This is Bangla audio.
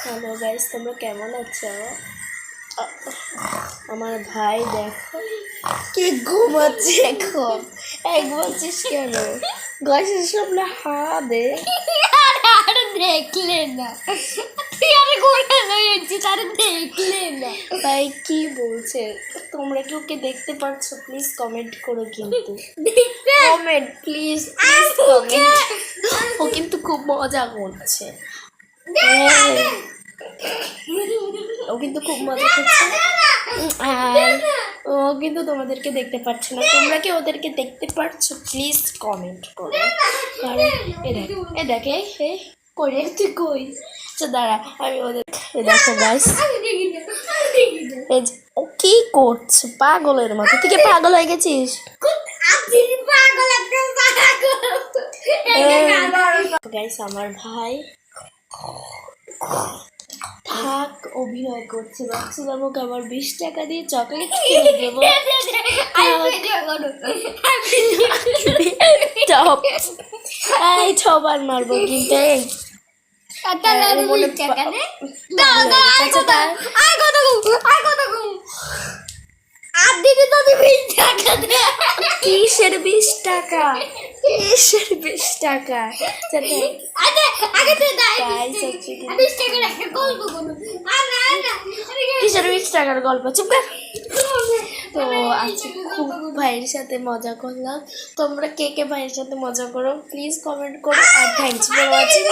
হ্যালো গাইস, তোমরা কেমন আছো? আমার ভাই দেখো কি ঘুমাচ্ছে এখন। বলছিস কেন? গাছের সামনে হা দে। আর দেখলে না, তুই আরে ঘুরে রয়েছিস, আর দেখলে না। ভাই কি বলছে? তোমরা কি ওকে দেখতে পাচ্ছ? প্লিজ কমেন্ট করো, কিন্তু কমেন্ট প্লিজ কমেন্ট। ও কিন্তু খুব মজা করছে। ও কিন্তু খুব মজা করছে, আর ও কিন্তু তোমাদেরকে দেখতে পাচ্ছে না। তোমরা কি ওদেরকে দেখতে পারছো? প্লিজ কমেন্ট করো। কারণ এ দেখে কই রে, তুই কই? আচ্ছা দাঁড়া, আমি ওদের দেখো গাইস, ও কি করছে পাগলের মতো। তুই কি পাগল হয়ে গেছিস? গাইস আমার ভাই থাক অভিনয় করছে। ভাবছিলাম ওকে আবার 20 টাকা দিয়ে চকলেট কিনে দেবো। ছবার মারবো কিন্তু। কিসের 20 টাকা? কিসের 20 টাকা? কিসের 20 টাকার গল্প? চুপ কর। তো আজকে খুব ভাইয়ের সাথে মজা করলাম। তোমরা কে কে ভাইয়ের সাথে মজা করো প্লিজ কমেন্ট করো। আর থ্যাংকস ফর ওয়াচিং।